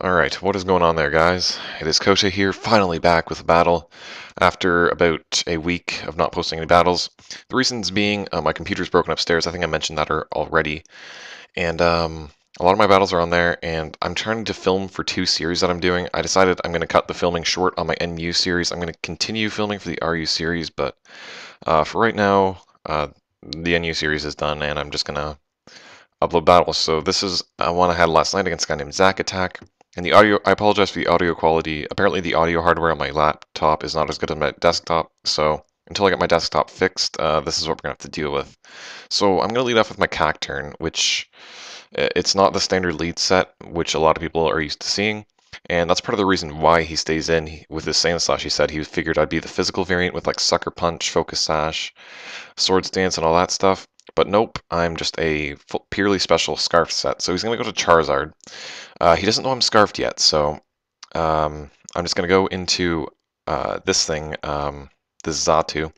Alright, what is going on there, guys? It is Cote here, finally back with a battle after about a week of not posting any battles. The reasons being, my computer's broken upstairs. I think I mentioned that already. And a lot of my battles are on there, and I'm trying to film for two series that I'm doing. I decided I'm going to cut the filming short on my NU series. I'm going to continue filming for the RU series, but for right now, the NU series is done, and I'm just going to upload battles. So this is one I had last night against a guy named ZakAttack. And the audio, I apologize for the audio quality. Apparently the audio hardware on my laptop is not as good as my desktop. So until I get my desktop fixed, this is what we're going to have to deal with. So I'm going to lead off with my Cacturne, which it's not the standard lead set, which a lot of people are used to seeing. And that's part of the reason why he stays in with his Sandslash. He said he figured I'd be the physical variant with like Sucker Punch, Focus Sash, Swords Dance, and all that stuff. But nope, I'm just a purely special Scarf set. So he's going to go to Charizard. He doesn't know I'm Scarfed yet, so I'm just going to go into this thing, this Xatu,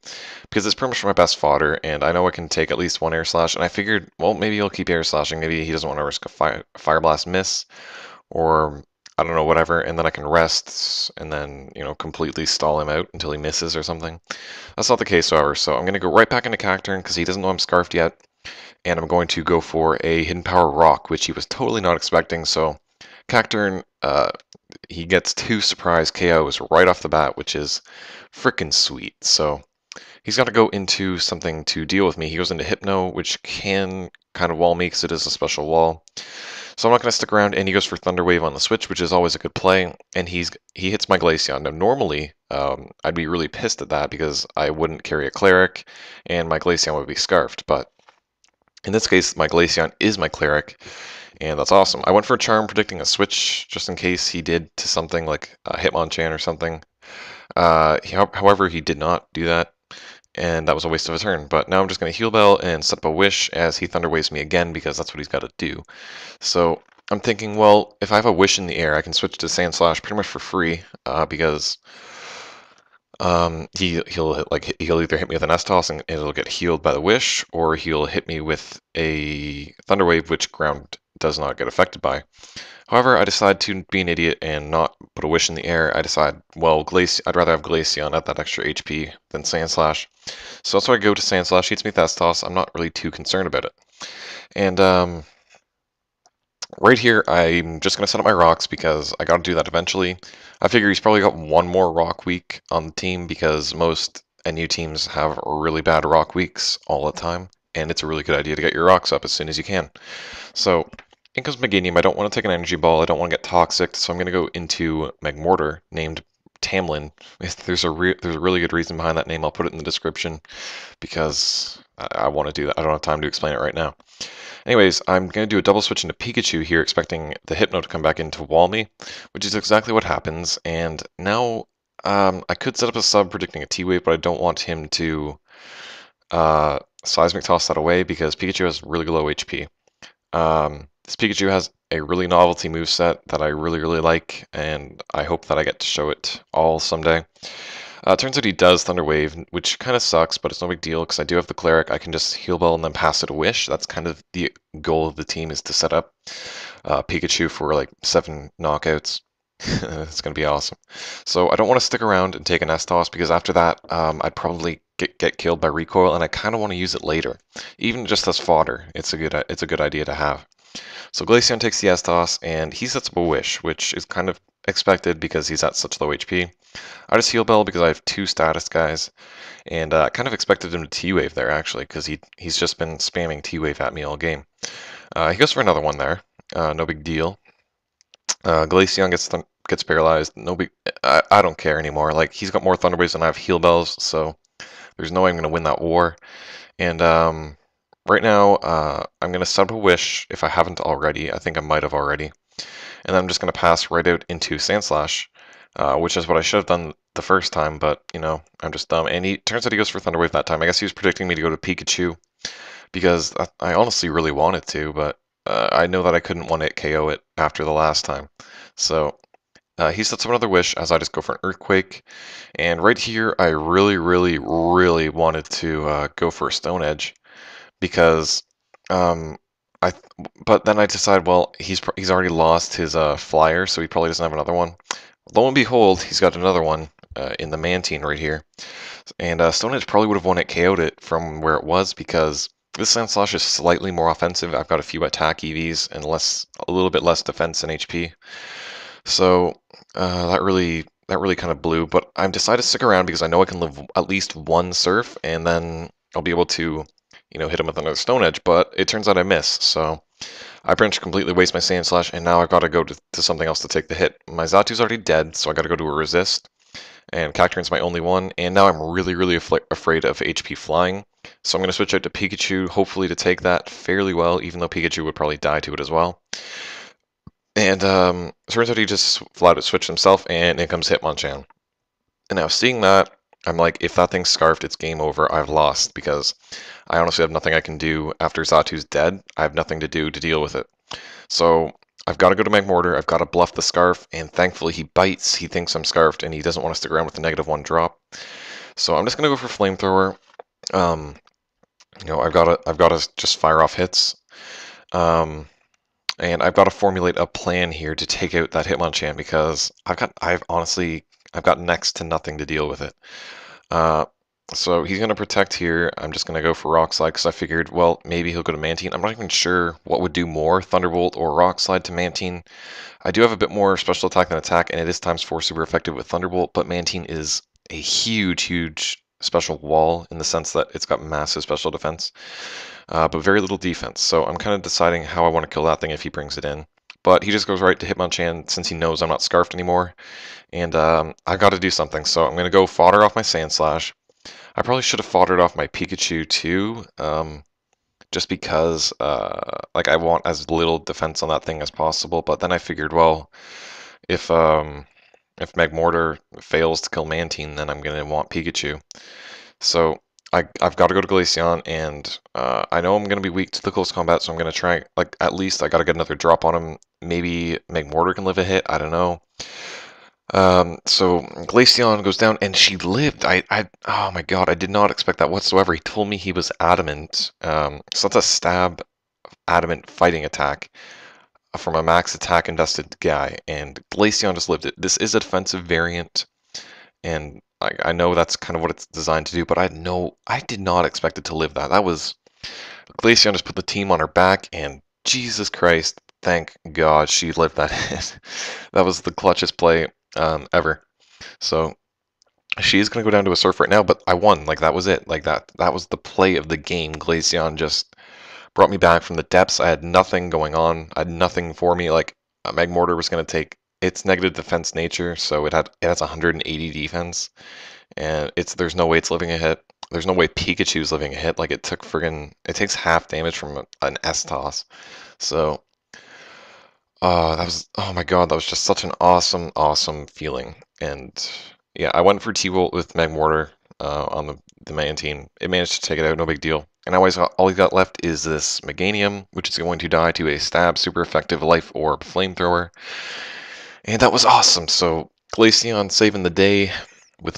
because it's pretty much my best fodder, and I know I can take at least one Air Slash, and I figured, well, maybe he'll keep Air Slashing. Maybe he doesn't want to risk a Fire Blast miss, or I don't know, whatever, and then I can rest, and then, you know, completely stall him out until he misses or something. That's not the case, however, so I'm going to go right back into Cacturne, because he doesn't know I'm Scarfed yet, and I'm going to go for a Hidden Power Rock, which he was totally not expecting, so Cacturne, he gets two surprise KOs right off the bat, which is freaking sweet. So he's got to go into something to deal with me. He goes into Hypno, which can kind of wall me because it is a special wall. So I'm not going to stick around, and he goes for Thunder Wave on the switch, which is always a good play, and he hits my Glaceon. Now, normally, I'd be really pissed at that because I wouldn't carry a Cleric, and my Glaceon would be Scarfed, but in this case, my Glaceon is my Cleric, and that's awesome. I went for a Charm predicting a switch just in case he did to something like Hitmonchan or something. However, he did not do that, and that was a waste of a turn. But now I'm just going to Heal Bell and set up a Wish as he Thunder Waves me again because that's what he's got to do. So I'm thinking, well, if I have a Wish in the air, I can switch to Sandslash pretty much for free because he'll either hit me with an S-Toss and it'll get healed by the Wish, or he'll hit me with a Thunder Wave, which ground does not get affected by. However, I decide to be an idiot and not put a Wish in the air. I decide, well, I'd rather have Glaceon at that extra HP than Sandslash. So that's why I go to Sandslash. He hits me with S-Toss. I'm not really too concerned about it. And right here, I'm just going to set up my rocks because I got to do that eventually. I figure he's probably got one more rock week on the team because most NU teams have really bad rock weeks all the time, and it's a really good idea to get your rocks up as soon as you can. So in comes Meganium. I don't want to take an Energy Ball. I don't want to get toxic, so I'm going to go into Magmortar, named Tamlin. There's a really good reason behind that name. I'll put it in the description because I want to do that. I don't have time to explain it right now. Anyways, I'm going to do a double switch into Pikachu here, expecting the Hypno to come back in to wall me, which is exactly what happens. And now I could set up a sub predicting a T-Wave, but I don't want him to Seismic Toss that away because Pikachu has really low HP. This Pikachu has a really novelty moveset that I really like, and I hope that I get to show it all someday. Turns out he does Thunder Wave, which kind of sucks, but it's no big deal because I do have the Cleric. I can just Heal Bell and then pass it a Wish. That's kind of the goal of the team, is to set up Pikachu for like 7 knockouts. It's going to be awesome. So I don't want to stick around and take an S-Toss because after that I'd probably get killed by Recoil, and I kind of want to use it later. Even just as fodder, it's a good idea to have. So Glaceon takes the S-Toss, and he sets up a Wish, which is kind of expected because he's at such low HP. I just Heal Bell because I have 2 status guys, and I kind of expected him to T-Wave there, actually, because he's just been spamming T-Wave at me all game. He goes for another one there, no big deal. Glaceon gets paralyzed, no big... I don't care anymore. Like, he's got more Thunder Waves than I have Heal Bells, so there's no way I'm going to win that war. And right now, I'm going to set up a Wish, if I haven't already. I think I might have already. And then I'm just going to pass right out into Sandslash, which is what I should have done the first time, but, you know, I'm just dumb. And he turns out he goes for Thunder Wave that time. I guess he was predicting me to go to Pikachu, because I honestly really wanted to, but I know that I couldn't 1-hit KO it after the last time. So he sets up another Wish as I just go for an Earthquake. And right here, I really wanted to go for a Stone Edge, because I but then I decided, well, he's already lost his flyer, so he probably doesn't have another one. Lo and behold, he's got another one in the Mantine right here. And Stone Edge probably would have won it, KO'd it from where it was because this Sandslash is slightly more offensive. I've got a few attack EVs and a little bit less defense and HP. So that really kind of blew. But I've decided to stick around because I know I can live at least one Surf, and then I'll be able to, hit him with another Stone Edge. But it turns out I miss. So I pretty much completely waste my Sandslash, and now I've got to go to something else to take the hit. My Xatu's already dead, so I got to go to a Resist. And Cacturne's my only one, and now I'm really, really afraid of HP flying. So I'm going to switch out to Pikachu, hopefully to take that fairly well, even though Pikachu would probably die to it as well. And turns out he just flat out switched himself, and in comes Hitmonchan. And now seeing that, I'm like, if that thing's scarfed, it's game over. I've lost, because I honestly have nothing I can do after Xatu's dead. I have nothing to do to deal with it. So I've got to go to Magmortar, I've got to bluff the Scarf, and thankfully he bites, he thinks I'm Scarfed, and he doesn't want to stick around with the -1 drop. So I'm just going to go for Flamethrower. I've got to just fire off hits. And I've got to formulate a plan here to take out that Hitmonchan because I've got next to nothing to deal with it. So he's going to protect here. I'm just going to go for Rock Slide because I figured, well, maybe he'll go to Mantine. I'm not even sure what would do more, Thunderbolt or Rock Slide to Mantine. I do have a bit more special attack than attack, and it is ×4 super effective with Thunderbolt, but Mantine is a huge, huge special wall in the sense that it's got massive special defense, but very little defense. So I'm kind of deciding how I want to kill that thing if he brings it in. But he just goes right to Hitmonchan since he knows I'm not Scarfed anymore, and I've got to do something. So I'm going to go fodder off my Sandslash. I probably should have foddered off my Pikachu too, just because I want as little defense on that thing as possible. But then I figured, well, if Magmortar fails to kill Mantine, then I'm gonna want Pikachu. So I've got to go to Glaceon, and I know I'm gonna be weak to the close combat, so I'm gonna try. At least I got to get another drop on him. Maybe Magmortar can live a hit. I don't know. So Glaceon goes down, and she lived. Oh my god, I did not expect that whatsoever. He told me he was adamant. So that's a stab, adamant fighting attack from a max attack invested guy, and Glaceon just lived it. This is a defensive variant, and I know that's kind of what it's designed to do, but I did not expect it to live that. That was Glaceon just put the team on her back, and Jesus Christ, thank God she lived that hit. That was the clutchest play ever. So she's gonna go down to a Surf right now, but I won. That was it. That was the play of the game. Glaceon just brought me back from the depths. I had nothing going on. I had nothing for me. Magmortar was gonna take its negative defense nature, so it has 180 defense, and there's no way it's living a hit. There's no way Pikachu's living a hit. It takes half damage from an S-Toss. So oh my god, that was just such an awesome, awesome feeling. And yeah, I went for T-Volt with Magmortar on the Mantine. It managed to take it out, no big deal. And all he got left is this Meganium, which is going to die to a stab, super effective Life Orb Flamethrower. And that was awesome. So Glaceon saving the day with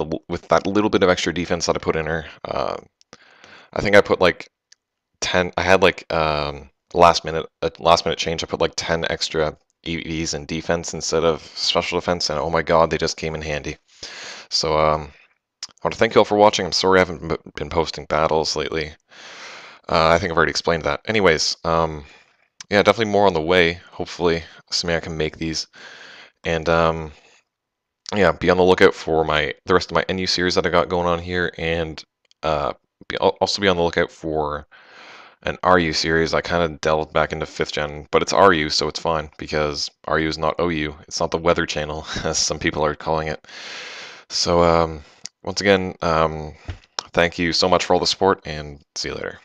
that little bit of extra defense that I put in her. I think I put 10. I had last minute change. I put 10 extra EVs in defense instead of special defense, and oh my god, they just came in handy. So I want to thank you all for watching. I'm sorry I haven't been posting battles lately. I think I've already explained that. Anyways, yeah, definitely more on the way. Hopefully, assuming I can make these. And yeah, be on the lookout for the rest of my NU series that I got going on here, and also be on the lookout for an RU series. I kind of delved back into 5th gen, but it's RU, so it's fine, because RU is not OU. It's not the Weather Channel, as some people are calling it. So once again, thank you so much for all the support, and see you later.